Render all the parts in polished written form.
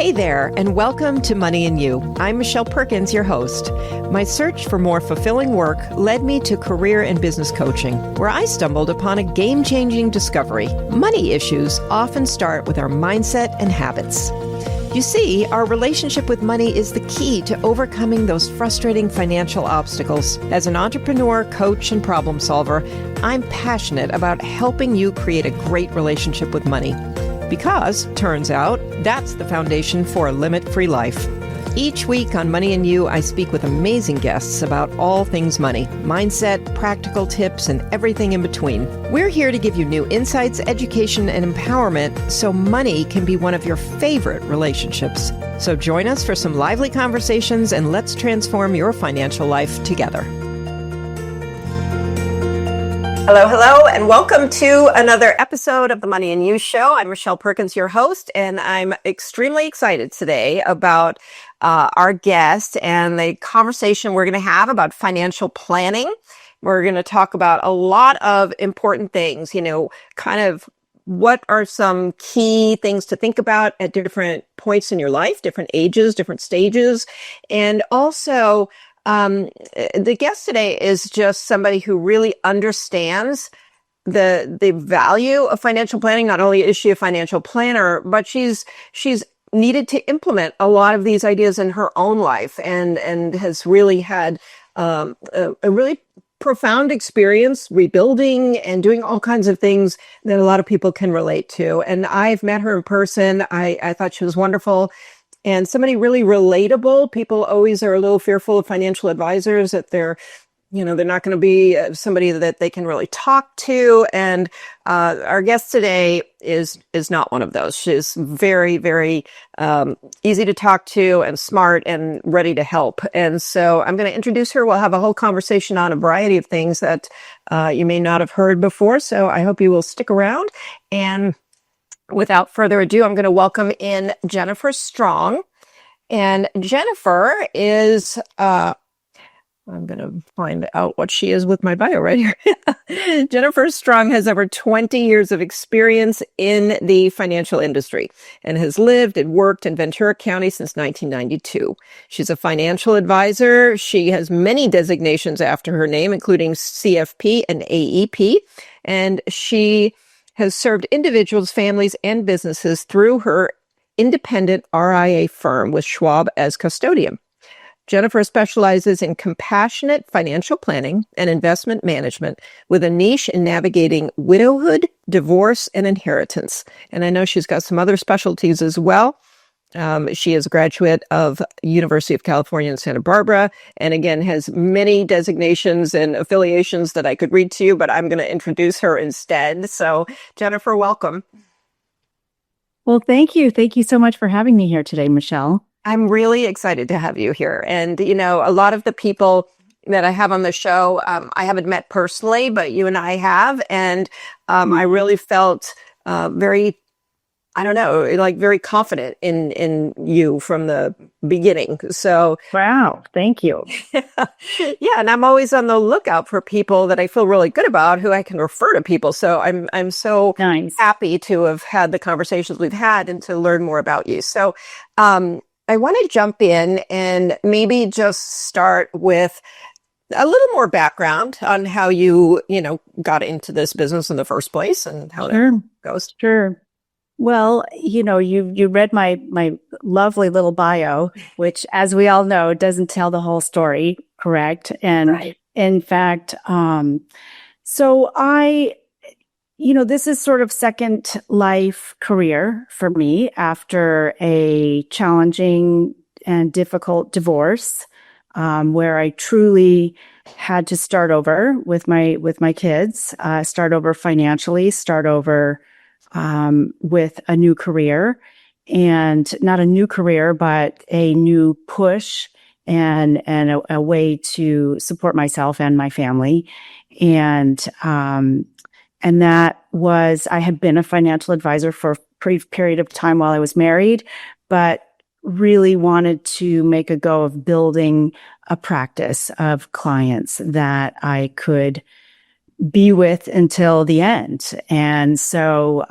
Hey there, and welcome to Money and You. I'm Michelle Perkins, your host. My search for more fulfilling work led me to career and business coaching, where I stumbled upon a game-changing discovery. Money issues often start with our mindset and habits. You see, our relationship with money is the key to overcoming those frustrating financial obstacles. As an entrepreneur, coach, and problem solver, I'm passionate about helping you create a great relationship with money. Because, turns out, that's the foundation for a limit-free life. Each week on Money and You, I speak with amazing guests about all things money, mindset, practical tips, and everything in between. We're here to give you new insights, education, and empowerment so money can be one of your favorite relationships. So join us for some lively conversations and let's transform your financial life together. Hello, and welcome to another episode of the Money and You Show. I'm Michelle Perkins, your host, and I'm extremely excited today about our guest and the conversation we're going to have about financial planning. We're going to talk about a lot of important things, kind of what are some key things to think about at different points in your life, different ages, different stages, and also the guest today is just somebody who really understands the value of financial planning. Not only is she a financial planner, but she's needed to implement a lot of these ideas in her own life and has really had a really profound experience rebuilding and doing all kinds of things that a lot of people can relate to. And I've met her in person. I thought she was wonderful. And somebody really relatable. People always are a little fearful of financial advisors that they're not going to be somebody that they can really talk to. And our guest today is not one of those. She's very, very easy to talk to and smart and ready to help. And so I'm going to introduce her. We'll have a whole conversation on a variety of things that you may not have heard before. So I hope you will stick around. And without further ado, I'm going to welcome in Jennifer Strong. And Jennifer is, I'm going to find out what she is with my bio right here. Jennifer Strong has over 20 years of experience in the financial industry and has lived and worked in Ventura County since 1992. She's a financial advisor. She has many designations after her name, including CFP and AEP. And she has served individuals, families, and businesses through her independent RIA firm with Schwab as custodian. Jennifer specializes in compassionate financial planning and investment management with a niche in navigating widowhood, divorce, and inheritance. And I know she's got some other specialties as well. She is a graduate of University of California in Santa Barbara, and again, has many designations and affiliations that I could read to you, but I'm going to introduce her instead. So, Jennifer, welcome. Well, thank you. Thank you so much for having me here today, Michelle. I'm really excited to have you here. And, a lot of the people that I have on the show, I haven't met personally, but you and I have. And I really felt very confident in you from the beginning. So, wow, thank you. Yeah, and I'm always on the lookout for people that I feel really good about who I can refer to people. So I'm so happy to have had the conversations we've had and to learn more about you. So, I want to jump in and maybe just start with a little more background on how you, got into this business in the first place and how that goes. Sure. Well, you read my lovely little bio, which, as we all know, doesn't tell the whole story, correct? And in fact, so this is sort of second life career for me after a challenging and difficult divorce, where I truly had to start over with my kids, start over financially, start over with a new career, and not a new career, but a new push and a way to support myself and my family. And that was, I had been a financial advisor for a brief period of time while I was married, but really wanted to make a go of building a practice of clients that I could be with until the end. And so,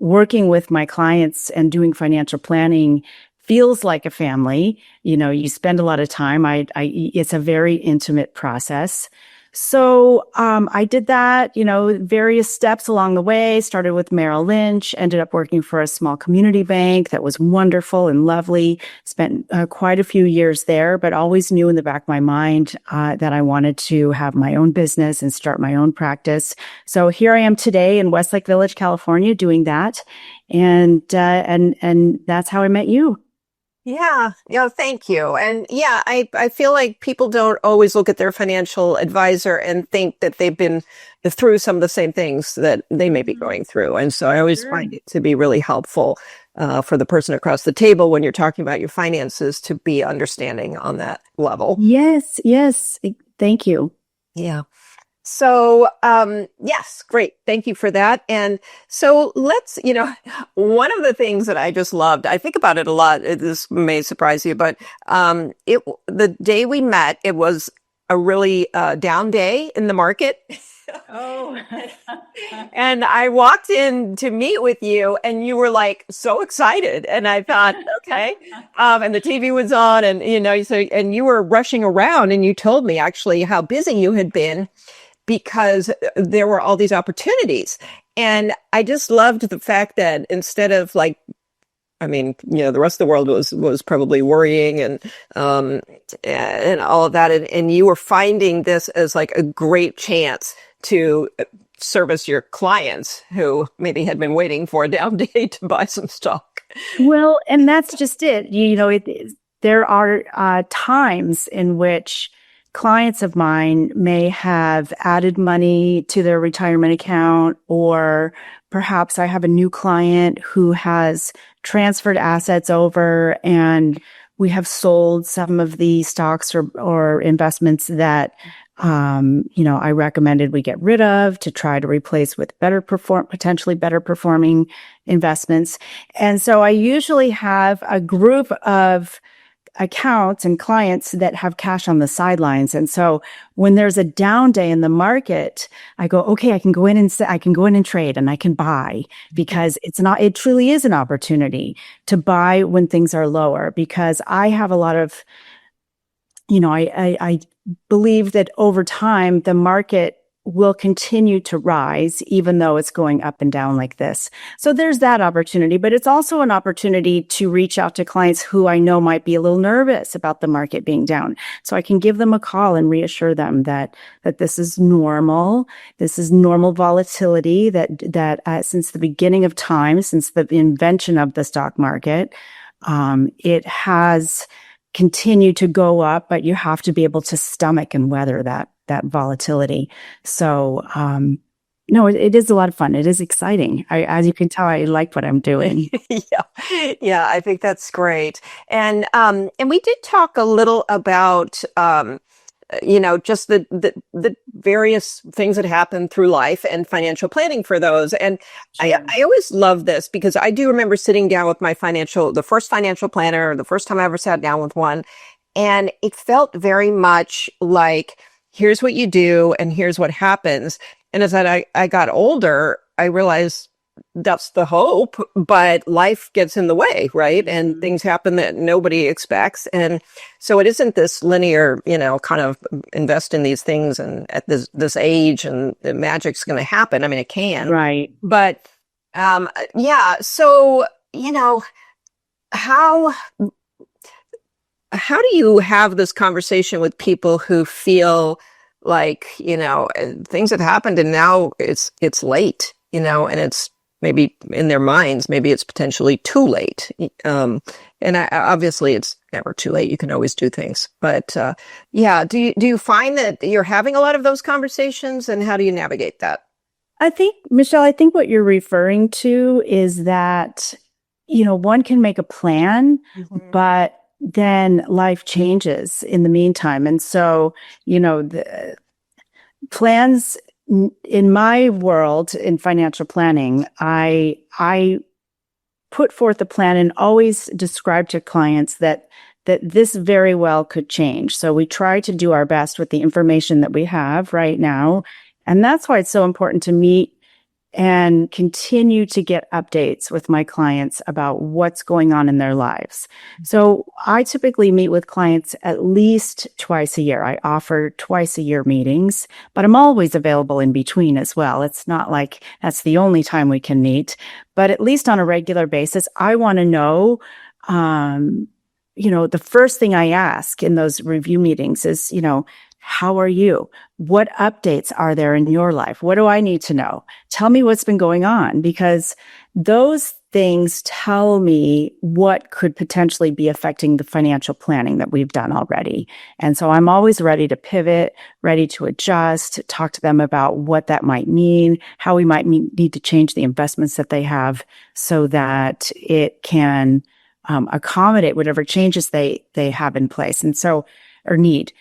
working with my clients and doing financial planning feels like a family. You spend a lot of time. It's a very intimate process. So I did that, various steps along the way, started with Merrill Lynch, ended up working for a small community bank that was wonderful and lovely. Spent quite a few years there, but always knew in the back of my mind that I wanted to have my own business and start my own practice. So here I am today in Westlake Village, California, doing that. And that's how I met you. Yeah, thank you. And yeah, I feel like people don't always look at their financial advisor and think that they've been through some of the same things that they may be going through. And so I always find it to be really helpful for the person across the table when you're talking about your finances to be understanding on that level. Yes, yes. Thank you. Yeah. So, yes, great. Thank you for that. And so let's, one of the things that I just loved, I think about it a lot. This may surprise you, but, the day we met, it was a really, down day in the market. Oh. And I walked in to meet with you and you were like so excited. And I thought, okay. And the TV was on and, and you were rushing around and you told me actually how busy you had been because there were all these opportunities. And I just loved the fact that instead of the rest of the world was probably worrying and all of that. And you were finding this as like a great chance to service your clients who maybe had been waiting for a down day to buy some stock. Well, and that's just it. There are times in which clients of mine may have added money to their retirement account, or perhaps I have a new client who has transferred assets over and we have sold some of the stocks or investments that, I recommended we get rid of to try to replace with potentially better performing investments. And so I usually have a group of accounts and clients that have cash on the sidelines. And so when there's a down day in the market, I go, okay, I can go in and trade and I can buy because it truly is an opportunity to buy when things are lower, because I have a lot of, I believe that over time, the market will continue to rise, even though it's going up and down like this. So there's that opportunity, but it's also an opportunity to reach out to clients who I know might be a little nervous about the market being down. So I can give them a call and reassure them that this is normal. This is normal volatility that since the beginning of time, since the invention of the stock market, it has continued to go up, but you have to be able to stomach and weather that volatility. So, no, it is a lot of fun. It is exciting. As you can tell, I like what I'm doing. Yeah, I think that's great. And we did talk a little about, just the various things that happen through life and financial planning for those. And sure. I always love this because I do remember sitting down with the first financial planner, the first time I ever sat down with one. And it felt very much like, here's what you do and here's what happens. And as I got older, I realized that's the hope, but life gets in the way, right? And things happen that nobody expects. And so it isn't this linear, kind of invest in these things and at this age and the magic's going to happen. I mean, it can. Right. But, yeah. So, how do you have this conversation with people who feel like, things have happened and now it's late, and it's maybe in their minds, maybe it's potentially too late. Obviously it's never too late. You can always do things. But, yeah, do you find that you're having a lot of those conversations, and how do you navigate that? I think, Michelle, what you're referring to is that, one can make a plan, but then life changes in the meantime. And so, the plans in my world in financial planning, I put forth a plan and always describe to clients that this very well could change. So we try to do our best with the information that we have right now. And that's why it's so important to meet and continue to get updates with my clients about what's going on in their lives. So I typically meet with clients at least twice a year. I offer twice a year meetings, but I'm always available in between as well. It's not like that's the only time we can meet, but at least on a regular basis, I want to know, the first thing I ask in those review meetings is, how are you? What updates are there in your life? What do I need to know? Tell me what's been going on, because those things tell me what could potentially be affecting the financial planning that we've done already. And so I'm always ready to pivot, ready to adjust, talk to them about what that might mean, how we might need to change the investments that they have so that it can accommodate whatever changes they have in place or need.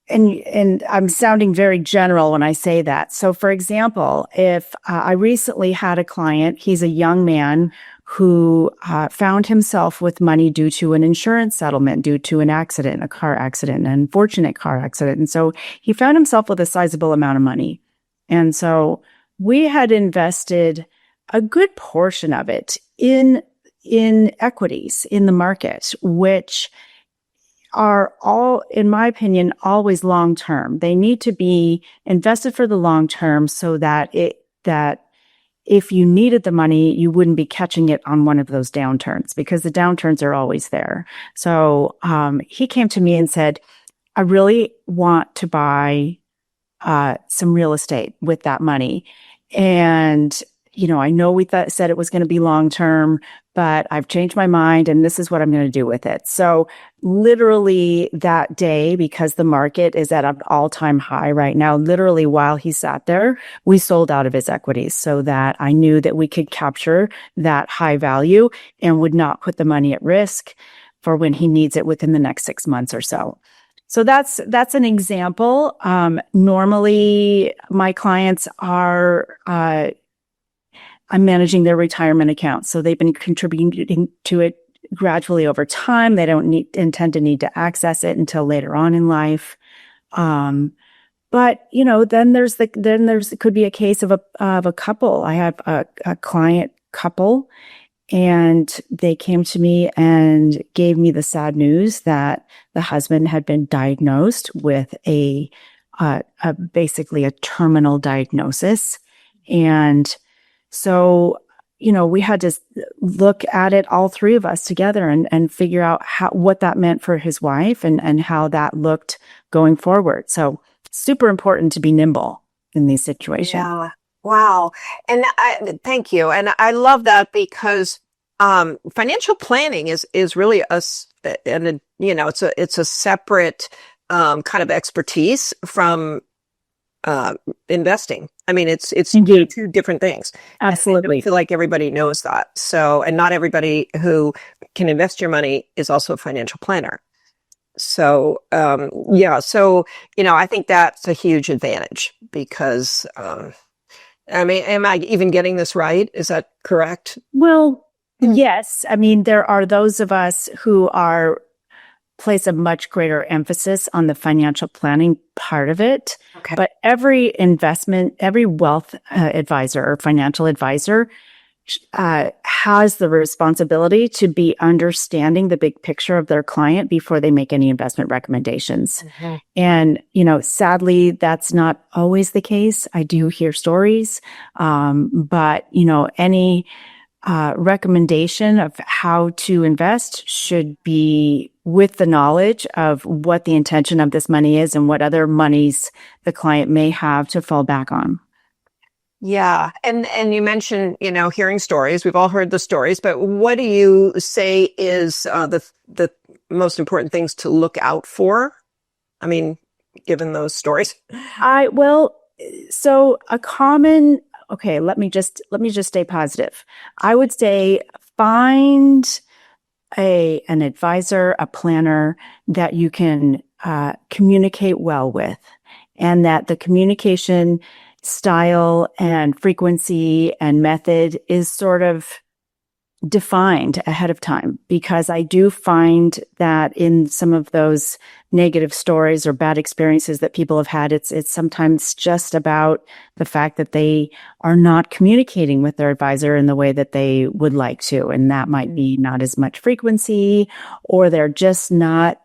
And I'm sounding very general when I say that. So, for example, if I recently had a client, he's a young man who found himself with money due to an insurance settlement, due to an accident, a car accident, an unfortunate car accident. And so he found himself with a sizable amount of money. And so we had invested a good portion of it in equities in the market, which are all, in my opinion, always long term. They need to be invested for the long term so that if you needed the money, you wouldn't be catching it on one of those downturns, because the downturns are always there. So he came to me and said, I really want to buy some real estate with that money. And I know we said it was going to be long term, but I've changed my mind and this is what I'm going to do with it. So literally that day, because the market is at an all-time high right now, literally while he sat there, we sold out of his equities so that I knew that we could capture that high value and would not put the money at risk for when he needs it within the next 6 months or so. So that's an example. Normally my clients are, I'm managing their retirement accounts. So they've been contributing to it gradually over time. They don't intend to need to access it until later on in life. But then it could be a case of a couple. I have a client couple, and they came to me and gave me the sad news that the husband had been diagnosed with basically a terminal diagnosis. And so, we had to look at it, all three of us together, and figure out what that meant for his wife and how that looked going forward. So super important to be nimble in these situations. Yeah. Wow. And thank you. And I love that, because financial planning is really it's a separate kind of expertise from investing. I mean, it's Indeed. two different things. Absolutely. I feel like everybody knows that. So, and not everybody who can invest your money is also a financial planner. So, I think that's a huge advantage, because, am I even getting this right? Is that correct? Well, yes. I mean, there are those of us who place a much greater emphasis on the financial planning part of it. Okay. But every wealth advisor or financial advisor has the responsibility to be understanding the big picture of their client before they make any investment recommendations. Mm-hmm. And, sadly, that's not always the case. I do hear stories. But, any recommendation of how to invest should be with the knowledge of what the intention of this money is and what other monies the client may have to fall back on. Yeah. And you mentioned, hearing stories. We've all heard the stories, but what do you say is the most important things to look out for? I mean, given those stories. Okay, let me just stay positive. I would say find an advisor, a planner that you can communicate well with, and that the communication style and frequency and method is sort of defined ahead of time, because I do find that in some of those negative stories or bad experiences that people have had, it's sometimes just about the fact that they are not communicating with their advisor in the way that they would like to. And that might be not as much frequency, or they're just not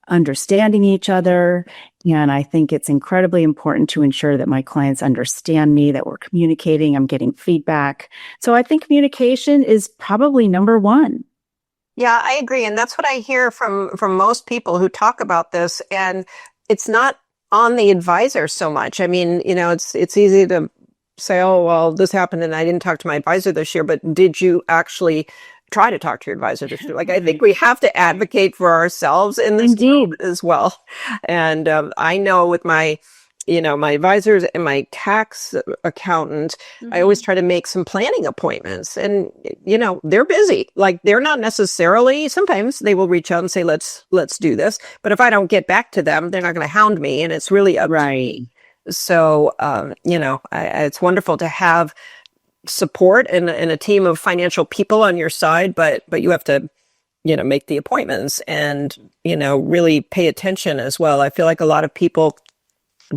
understanding each other. And I think it's incredibly important to ensure that my clients understand me, that we're communicating, I'm getting feedback. So I think communication is probably number one. Yeah, I agree. And that's what I hear from most people who talk about this. And it's not on the advisor so much. I mean, it's easy to say, oh, well, this happened and I didn't talk to my advisor this year, but did you actually try to talk to your advisor this year? Like, I think we have to advocate for ourselves in this world as well. And I know with my advisors and my tax accountant, I always try to make some planning appointments, and, they're busy. Like, they're not necessarily, sometimes they will reach out and say, let's do this. But if I don't get back to them, they're not going to hound me, and it's really up to me. So, it's wonderful to have support and a team of financial people on your side, but you have to, make the appointments and, really pay attention as well. I feel like a lot of people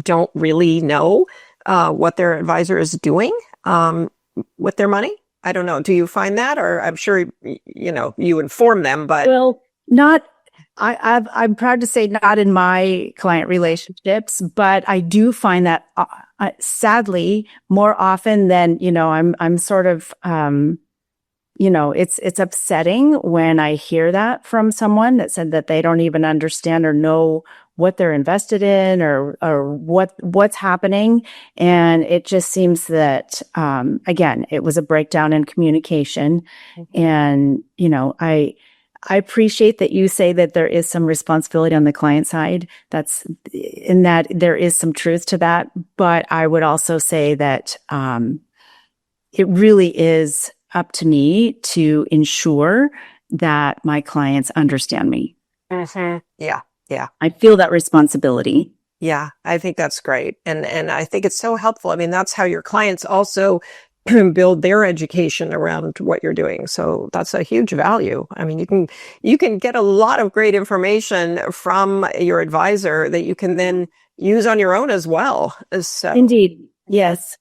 don't really know what their advisor is doing with their money. I don't know. Do you find that? Or I'm sure, you inform them, but. Well, I'm proud to say not in my client relationships, but I do find that sadly more often than, I'm sort of, it's upsetting when I hear that from someone that said that they don't even understand or know what they're invested in or what's happening. And it just seems that, again, it was a breakdown in communication. And, I appreciate that you say that there is some responsibility on the client side. That's in that there is some truth to that. But I would also say that it really is up to me to ensure that my clients understand me. Mm-hmm. Yeah. I feel that responsibility. Yeah, I think that's great. And I think it's so helpful. I mean, that's how your clients also build their education around what you're doing. So that's a huge value. I mean, you can get a lot of great information from your advisor that you can then use on your own as well. So, indeed. Yes.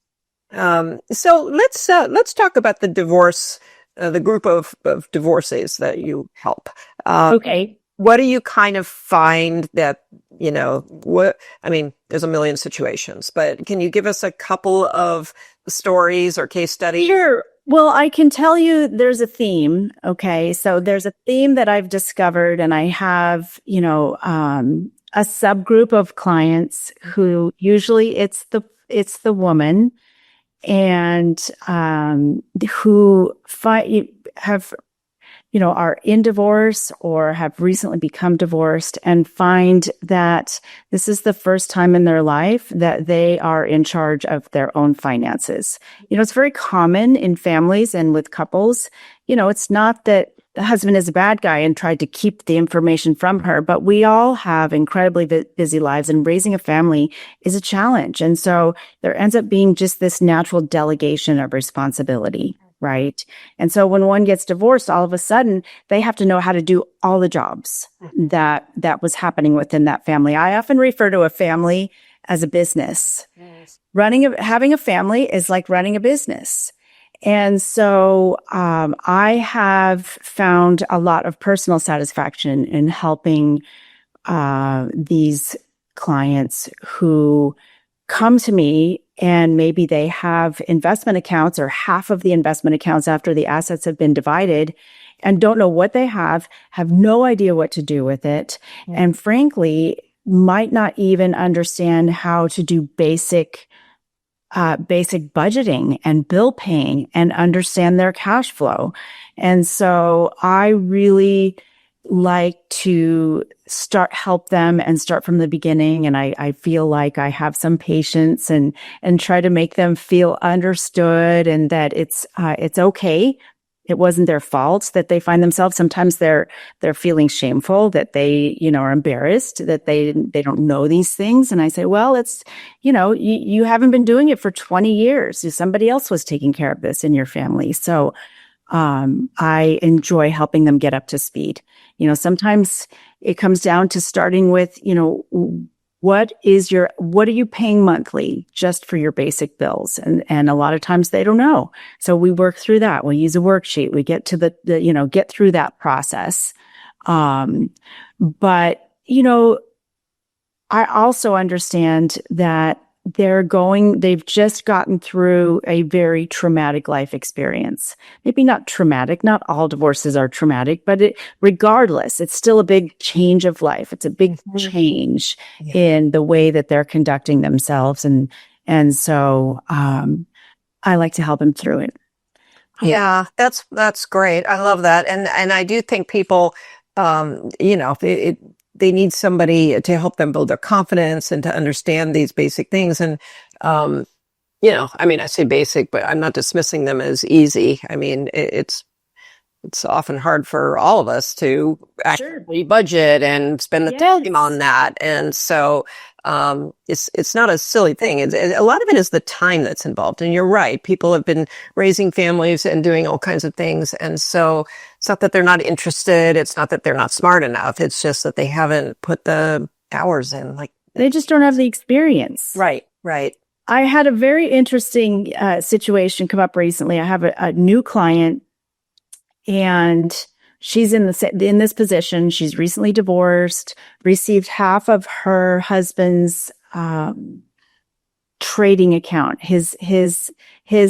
So let's talk about the divorce, the group of divorcees that you help. Okay. What do you kind of find that, there's a million situations, but can you give us a couple of stories or case studies? Sure. Well, I can tell you there's a theme. Okay. So there's a theme that I've discovered, and I have, a subgroup of clients who usually it's the woman, and who are in divorce or have recently become divorced and find that this is the first time in their life that they are in charge of their own finances. It's very common in families and with couples. It's not that the husband is a bad guy and tried to keep the information from her, but we all have incredibly busy lives, and raising a family is a challenge. And so there ends up being just this natural delegation of responsibility. Right. And so when one gets divorced, all of a sudden they have to know how to do all the jobs that was happening within that family. I often refer to a family as a business. Yes. Having a family is like running a business. And so I have found a lot of personal satisfaction in helping these clients who come to me, and maybe they have investment accounts or half of the investment accounts after the assets have been divided, and don't know what they have no idea what to do with it. Yeah. And frankly, might not even understand how to do basic budgeting and bill paying and understand their cash flow. And so I really like to help them and start from the beginning. And I feel like I have some patience and try to make them feel understood, and that it's okay. It wasn't their fault that they find themselves. Sometimes they're feeling shameful, that they, are embarrassed that they don't know these things. And I say, well, it's, you haven't been doing it for 20 years. Somebody else was taking care of this in your family. So I enjoy helping them get up to speed. Sometimes it comes down to starting with, what are you paying monthly just for your basic bills? And a lot of times they don't know. So we work through that. We use a worksheet. We get to get through that process. But, I also understand that they've just gotten through a very traumatic life experience. Maybe not traumatic, not all divorces are traumatic, but regardless, it's still a big change of life. It's a big change in the way that they're conducting themselves. And so, I like to help them through it. Yeah, that's great. I love that. And I do think people, they need somebody to help them build their confidence and to understand these basic things. And, I say basic, but I'm not dismissing them as easy. I mean, it's often hard for all of us to actually budget and spend the time on that. And so, it's not a silly thing. A lot of it is the time that's involved. And you're right. People have been raising families and doing all kinds of things. And so it's not that they're not interested. It's not that they're not smart enough. It's just that they haven't put the hours in. Like they just don't have the experience. Right. Right. I had a very interesting situation come up recently. I have a new client, and she's in this position. She's recently divorced, received half of her husband's trading account, his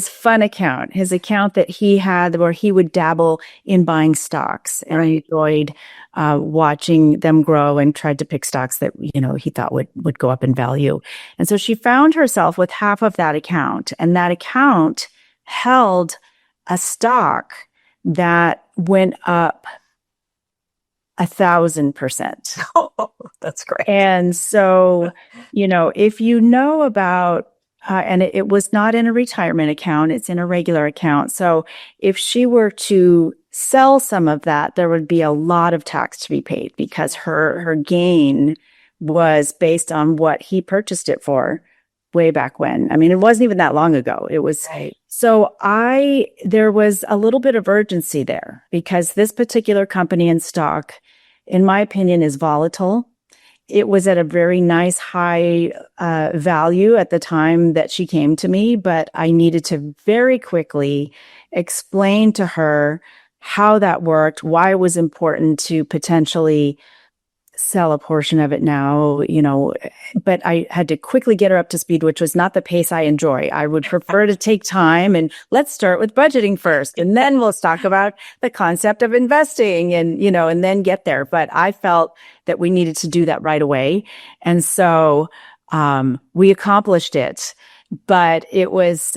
fun account, his account that he had where he would dabble in buying stocks, and I enjoyed watching them grow and tried to pick stocks that he thought would go up in value. And so she found herself with half of that account, and that account held a stock that went up 1,000%. Oh, that's great. And so, if you know about, and it was not in a retirement account, it's in a regular account. So if she were to sell some of that, there would be a lot of tax to be paid because her gain was based on what he purchased it for way back when. I mean, it wasn't even that long ago. It was. Right. So there was a little bit of urgency there because this particular company in stock, in my opinion, is volatile. It was at a very nice high value at the time that she came to me, but I needed to very quickly explain to her how that worked, why it was important to potentially sell a portion of it now, but I had to quickly get her up to speed, which was not the pace I enjoy. I would prefer to take time and let's start with budgeting first. And then we'll talk about the concept of investing and then get there. But I felt that we needed to do that right away. And so, we accomplished it, but it was,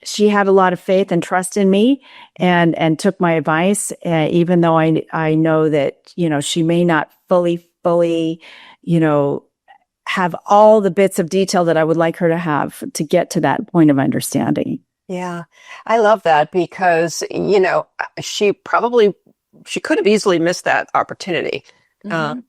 she had a lot of faith and trust in me and took my advice, even though I know that, she may not fully, have all the bits of detail that I would like her to have to get to that point of understanding. Yeah. I love that because, she could have easily missed that opportunity. Mm-hmm.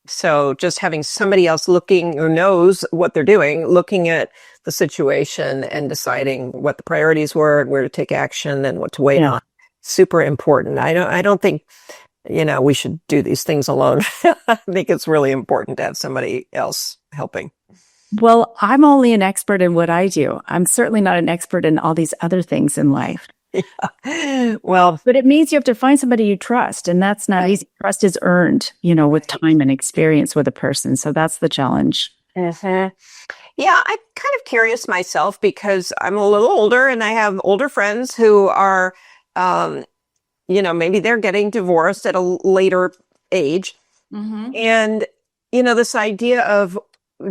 So just having somebody else looking or knows what they're doing, looking at the situation and deciding what the priorities were and where to take action and what to wait on. Super important. I don't think, we should do these things alone. I think it's really important to have somebody else helping. Well, I'm only an expert in what I do. I'm certainly not an expert in all these other things in life. Yeah. Well, but it means you have to find somebody you trust, and that's not easy. Trust is earned, with time and experience with a person. So that's the challenge. Mm-hmm. Yeah, I'm kind of curious myself because I'm a little older and I have older friends who are, maybe they're getting divorced at a later age. Mm-hmm. And, this idea of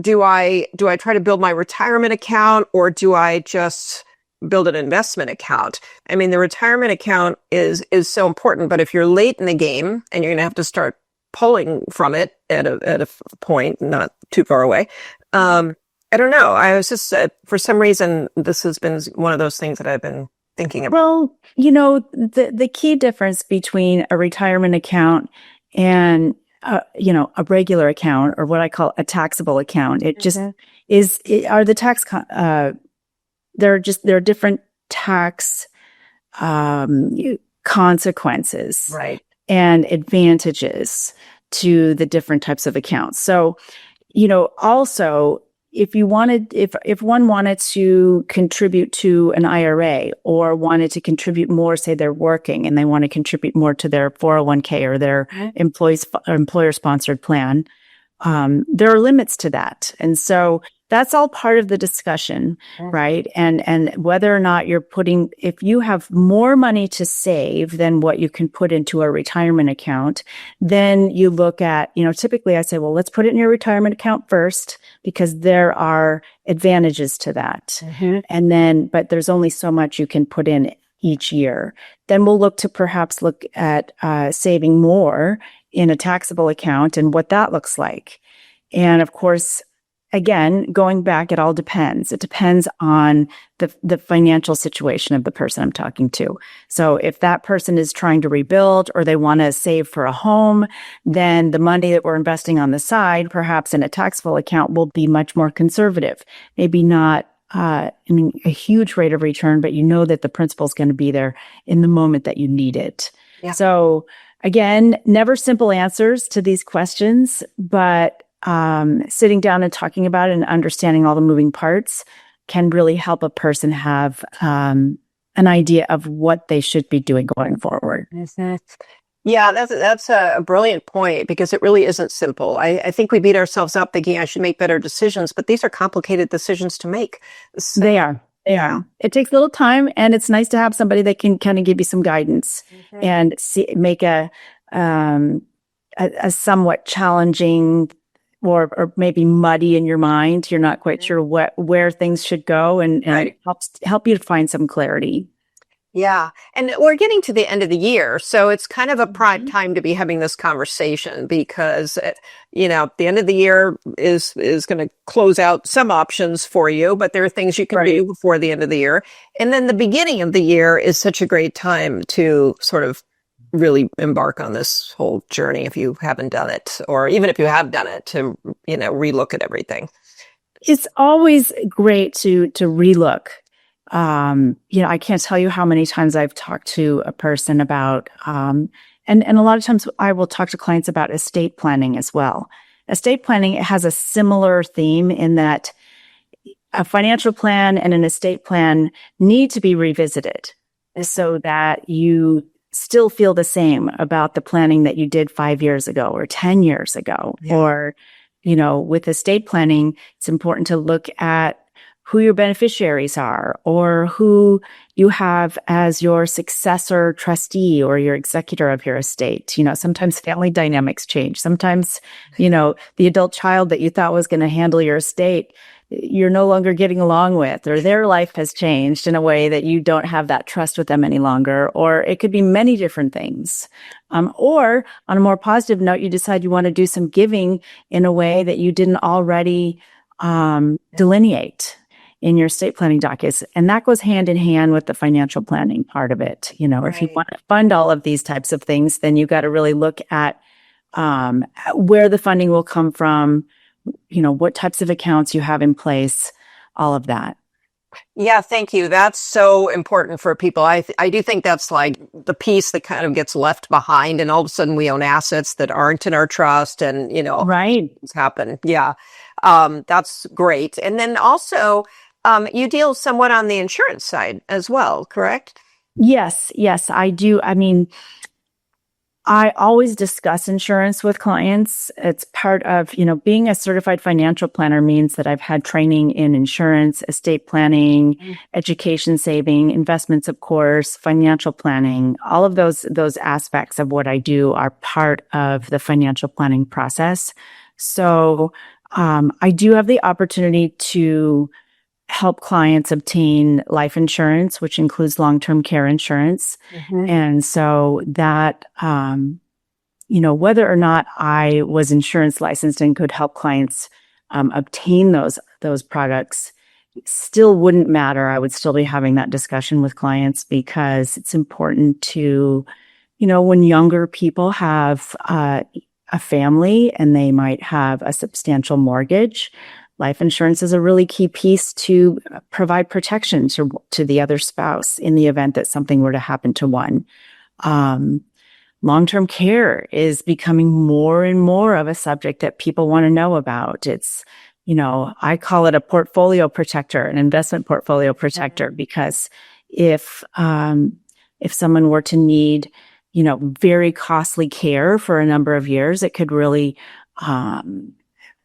do I try to build my retirement account or do I just build an investment account? I mean, the retirement account is so important, but if you're late in the game and you're going to have to start pulling from it at a point, not too far away. I don't know. I was just, for some reason, this has been one of those things that I've been thinking about. Well, the key difference between a retirement account and, a regular account or what I call a taxable account, it just are the tax, there are different tax consequences Right. and advantages to the different types of accounts. So, also, if one wanted to contribute to an IRA or wanted to contribute more, say they're working and they want to contribute more to their 401k or their employer sponsored plan, there are limits to that. And so that's all part of the discussion, right? And whether or not if you have more money to save than what you can put into a retirement account, then you look at, typically I say, well, let's put it in your retirement account first because there are advantages to that. And then, but there's only so much you can put in each year. Then we'll look at saving more in a taxable account and what that looks like. And of course, again, going back, it all depends. It depends on the financial situation of the person I'm talking to. So if that person is trying to rebuild or they want to save for a home, then the money that we're investing on the side, perhaps in a taxable account, will be much more conservative. Maybe not a huge rate of return, but that the principal is going to be there in the moment that you need it. Yeah. So again, never simple answers to these questions, but sitting down and talking about it and understanding all the moving parts can really help a person have an idea of what they should be doing going forward. Yeah, that's a brilliant point because it really isn't simple. I think we beat ourselves up thinking I should make better decisions, but these are complicated decisions to make. So, they are. It takes a little time, and it's nice to have somebody that can kind of give you some guidance and make a somewhat challenging or maybe muddy in your mind. You're not quite sure where things should go, and it help you to find some clarity. Yeah. And we're getting to the end of the year. So it's kind of a prime time to be having this conversation because, the end of the year is going to close out some options for you, but there are things you can do before the end of the year. And then the beginning of the year is such a great time to sort of really embark on this whole journey if you haven't done it, or even if you have done it, to, relook at everything. It's always great to relook. I can't tell you how many times I've talked to a person about, and a lot of times I will talk to clients about estate planning as well. Estate planning has a similar theme in that a financial plan and an estate plan need to be revisited so that you still feel the same about the planning that you did 5 years ago or 10 years ago. Yeah. Or, with estate planning, it's important to look at who your beneficiaries are or who you have as your successor trustee or your executor of your estate. Sometimes family dynamics change. Sometimes, the adult child that you thought was going to handle your estate, you're no longer getting along with, or their life has changed in a way that you don't have that trust with them any longer. Or it could be many different things. Or on a more positive note, you decide you want to do some giving in a way that you didn't already delineate in your estate planning documents. And that goes hand in hand with the financial planning part of it. If you want to fund all of these types of things, then you've got to really look at where the funding will come from, what types of accounts you have in place, all of that. Yeah, thank you. That's so important for people. I do think that's like the piece that kind of gets left behind, and all of a sudden we own assets that aren't in our trust, and things happen. Yeah, that's great. And then also, you deal somewhat on the insurance side as well, correct? Yes, I do. I always discuss insurance with clients. It's part of, being a certified financial planner means that I've had training in insurance, estate planning, education saving, investments, of course, financial planning. All of those aspects of what I do are part of the financial planning process. So, I do have the opportunity to help clients obtain life insurance, which includes long-term care insurance. And so that, whether or not I was insurance licensed and could help clients obtain those products still wouldn't matter. I would still be having that discussion with clients because it's important to, when younger people have a family and they might have a substantial mortgage, life insurance is a really key piece to provide protection to the other spouse in the event that something were to happen to one. Long-term care is becoming more and more of a subject that people want to know about. It's, I call it a portfolio protector, an investment portfolio protector, because if someone were to need, very costly care for a number of years, it could really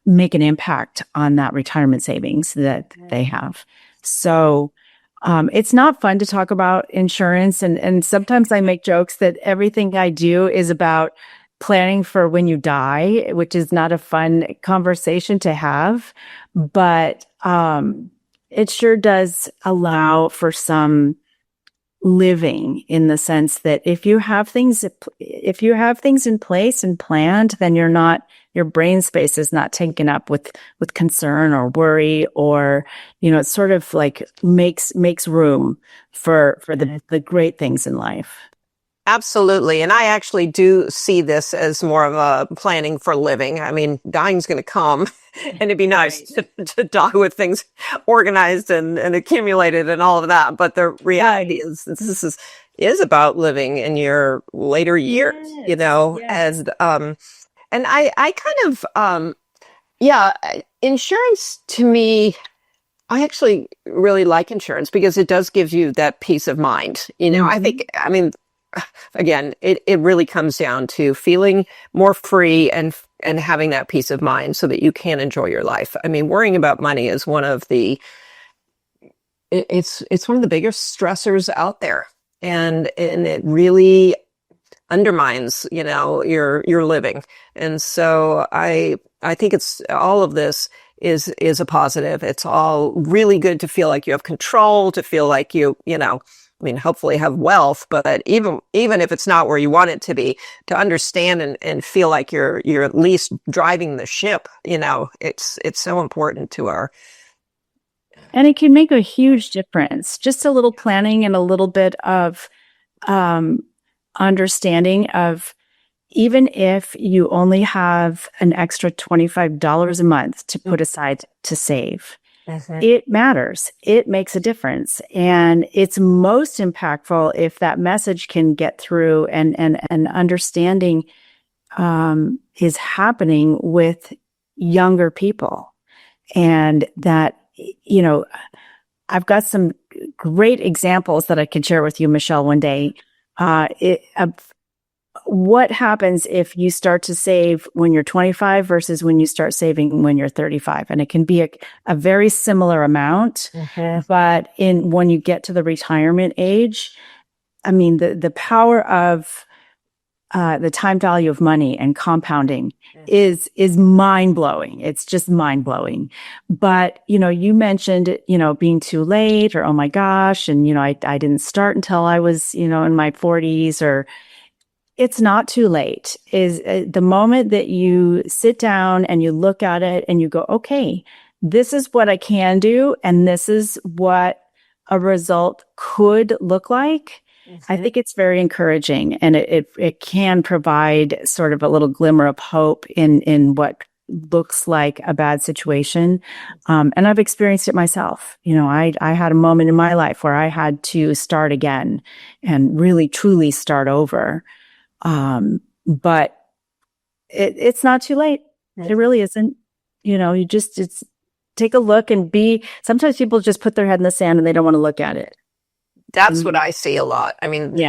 make an impact on that retirement savings that they have. So it's not fun to talk about insurance. And sometimes I make jokes that everything I do is about planning for when you die, which is not a fun conversation to have. But it sure does allow for some living, in the sense that if you have things in place and planned, then your brain space is not taken up with concern or worry, or, it sort of like makes room for the great things in life. Absolutely. And I actually do see this as more of a planning for living. I mean, dying's going to come and it'd be nice to die with things organized and accumulated and all of that. But the reality is this is about living in your later years, Yes. and I kind of, insurance to me, I actually really like insurance because it does give you that peace of mind. I mean, again, it really comes down to feeling more free and having that peace of mind so that you can enjoy your life. I mean, worrying about money is one of the biggest stressors out there, and it really undermines, your living. And so I think it's all of this is a positive. It's all really good to feel like you have control, to feel like hopefully have wealth, but even if it's not where you want it to be, to understand and feel like you're at least driving the ship, it's so important to our. And it can make a huge difference. Just a little planning and a little bit of understanding of, even if you only have an extra $25 a month to put aside to save, it matters. It makes a difference. And it's most impactful if that message can get through and understanding is happening with younger people. And that, I've got some great examples that I can share with you, Michelle, one day. What happens if you start to save when you're 25 versus when you start saving when you're 35? And it can be a very similar amount, but when you get to the retirement age, I mean, the power of the time value of money and compounding is mind blowing. It's just mind blowing. But, you mentioned, being too late, or, oh my gosh. And, I didn't start until I was, in my 40s, or it's not too late. Is the moment that you sit down and you look at it and you go, okay, this is what I can do. And this is what a result could look like. I think it's very encouraging, and it can provide sort of a little glimmer of hope in what looks like a bad situation. And I've experienced it myself. I had a moment in my life where I had to start again and really truly start over. But it's not too late. It really isn't. It's take a look and sometimes people just put their head in the sand and they don't want to look at it. That's what I see a lot. I mean,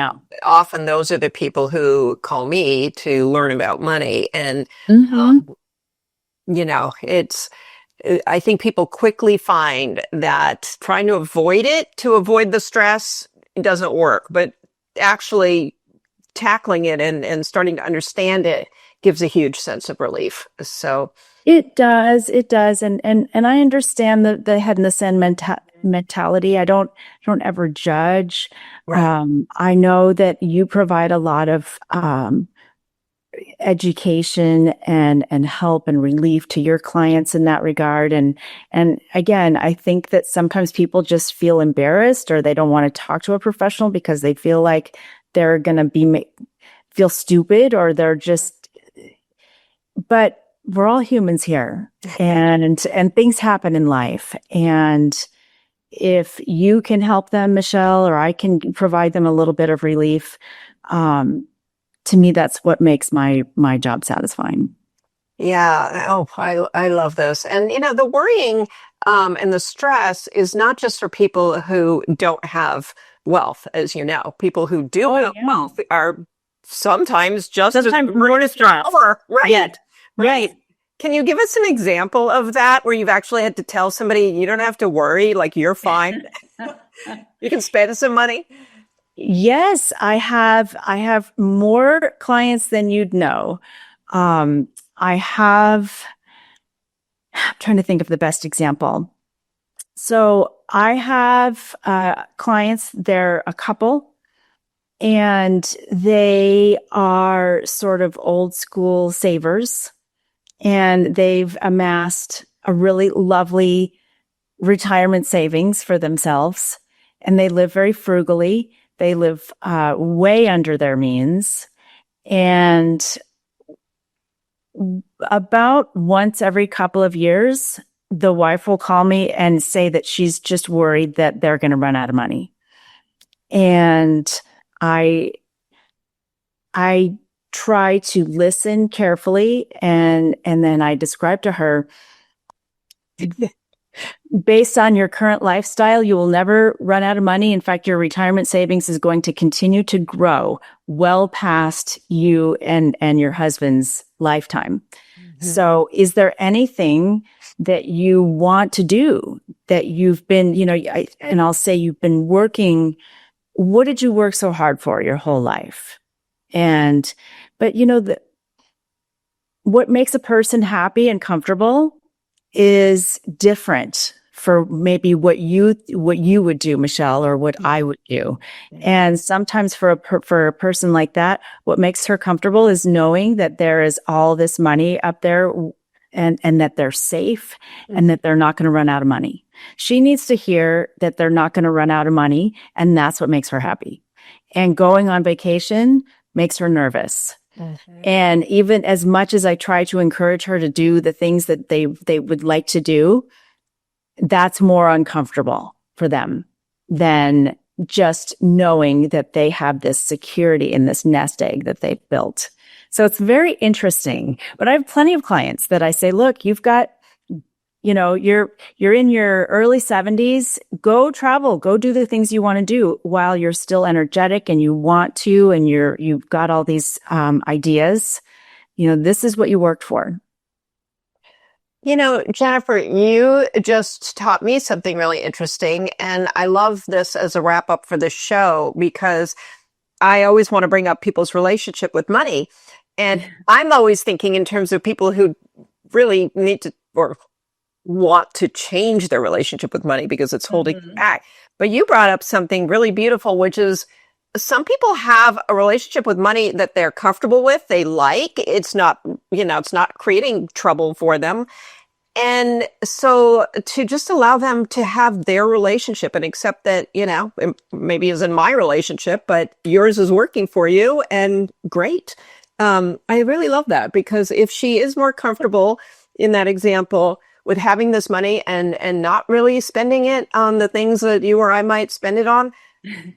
often those are the people who call me to learn about money. And, I think people quickly find that trying to avoid it, to avoid the stress, it doesn't work. But actually tackling it and starting to understand it gives a huge sense of relief. So it does. And I understand the head in the sand mentality. I don't ever judge. Right. I know that you provide a lot of education and help and relief to your clients in that regard. And again, I think that sometimes people just feel embarrassed, or they don't want to talk to a professional because they feel like they're going to feel stupid, or they're just, but we're all humans here, and things happen in life. And if you can help them, Michelle, or I can provide them a little bit of relief, to me, that's what makes my job satisfying. Yeah. Oh, I love this. And, the worrying and the stress is not just for people who don't have wealth, as you know. People who do have wealth are sometimes just Sometimes more distressed. Right. Right. Can you give us an example of that where you've actually had to tell somebody you don't have to worry, like you're fine? You can spend some money? Yes, I have more clients than you'd know. I have, I'm trying to think of the best example. So I have clients, they're a couple, and they are sort of old school savers, and they've amassed a really lovely retirement savings for themselves, and they live very frugally. They live way under their means. And about once every couple of years, the wife will call me and say that she's just worried that they're going to run out of money. And I try to listen carefully, and then I describe to her, based on your current lifestyle, you will never run out of money. In fact, your retirement savings is going to continue to grow well past you and your husband's lifetime. Mm-hmm. So is there anything that you want to do that you've been, and I'll say you've been working, what did you work so hard for your whole life? But what makes a person happy and comfortable is different for maybe what you would do, Michelle, or what I would do. And sometimes for a person like that, what makes her comfortable is knowing that there is all this money up there, and that they're safe, and that they're not going to run out of money. She needs to hear that they're not going to run out of money, and that's what makes her happy. And going on vacation makes her nervous. Mm-hmm. And even as much as I try to encourage her to do the things that they would like to do, that's more uncomfortable for them than just knowing that they have this security in this nest egg that they've built. So it's very interesting. But I have plenty of clients that I say, look, you've got, you're in your early 70s, go travel, go do the things you want to do while you're still energetic and you want to, and you've got all these ideas. This is what you worked for. Jennifer, you just taught me something really interesting, and I love this as a wrap up for the show because I always want to bring up people's relationship with money. And I'm always thinking in terms of people who really need to or want to change their relationship with money because it's holding them back. But you brought up something really beautiful, which is some people have a relationship with money that they're comfortable with. They like, it's not creating trouble for them. And so to just allow them to have their relationship and accept that, maybe is in my relationship, but yours is working for you, and great. I really love that, because if she is more comfortable in that example with having this money and not really spending it on the things that you or I might spend it on,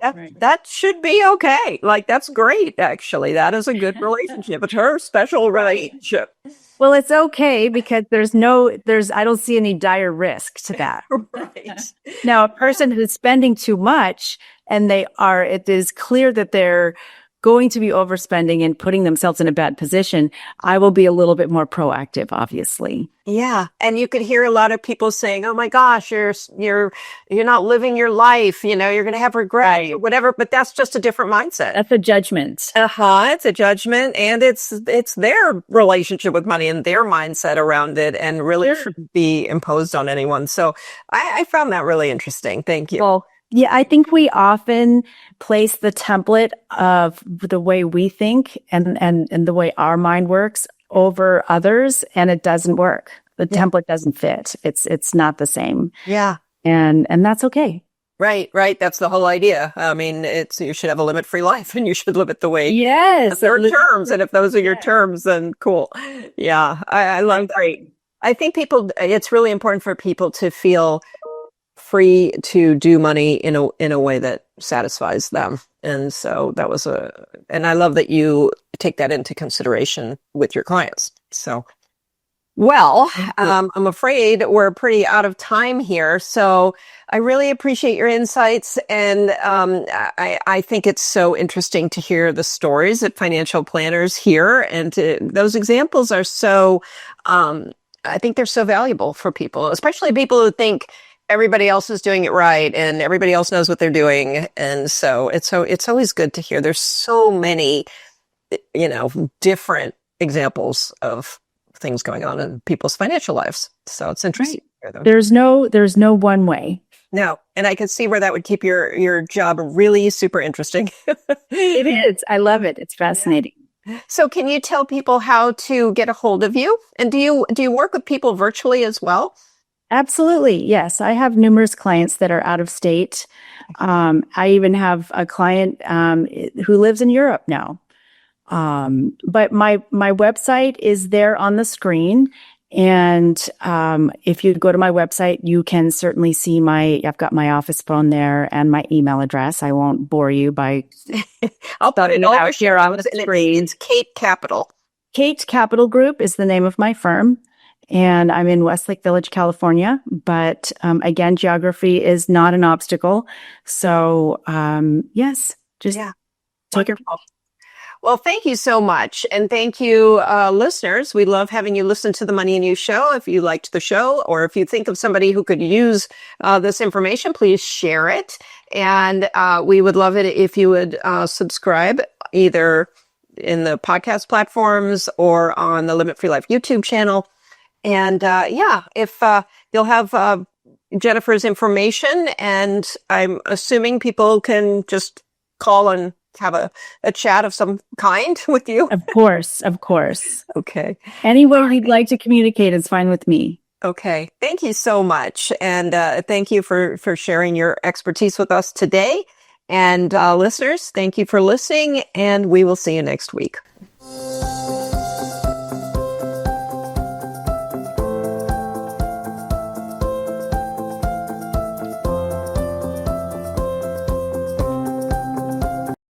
that should be okay. Like, that's great, actually. That is a good relationship. It's her special relationship. Well, it's okay because I don't see any dire risk to that. Right. Now, a person who's spending too much and it is clear that they're going to be overspending and putting themselves in a bad position, I will be a little bit more proactive, obviously. Yeah. And you could hear a lot of people saying, oh my gosh, you're not living your life. You're going to have regret or whatever, but that's just a different mindset. That's a judgment. It's a judgment, and it's their relationship with money and their mindset around it, and really shouldn't be imposed on anyone. So I found that really interesting. Thank you. Well, yeah, I think we often place the template of the way we think and the way our mind works over others, and it doesn't work. The template doesn't fit. It's not the same. Yeah. And that's okay. Right, right. That's the whole idea. I mean, you should have a limit-free life and you should live it the way Yes. there are terms. And if those are your terms, then cool. Yeah, I love that. I think it's really important for people to feel free to do money in a way that satisfies them. And so and I love that you take that into consideration with your clients. So, well, I'm afraid we're pretty out of time here. So I really appreciate your insights. And I think it's so interesting to hear the stories that financial planners hear. And those examples are I think they're so valuable for people, especially people who think everybody else is doing it right and everybody else knows what they're doing. And so it's always good to hear. There's so many, different examples of things going on in people's financial lives. So it's interesting to hear them. There's no one way. No. And I can see where that would keep your job really super interesting. It is. I love it. It's fascinating. So can you tell people how to get a hold of you? And do you work with people virtually as well? Absolutely. Yes. I have numerous clients that are out of state. I even have a client who lives in Europe now. But my website is there on the screen. And if you go to my website, you can certainly see I've got my office phone there and my email address. I won't bore you by I'll put it out here on the screen. It's Kate Capital. Kate Capital Group is the name of my firm. And I'm in Westlake Village, California. But again, geography is not an obstacle. So yes, just take your call. Well, thank you so much. And thank you, listeners. We love having you listen to the Money and You show. If you liked the show or if you think of somebody who could use this information, please share it. And we would love it if you would subscribe either in the podcast platforms or on the Limit Free Life YouTube channel. And if you'll have Jennifer's information, and I'm assuming people can just call and have a chat of some kind with you. Of course. Okay. Any way you'd like to communicate is fine with me. Okay. Thank you so much. And thank you for sharing your expertise with us today. And listeners, thank you for listening, and we will see you next week.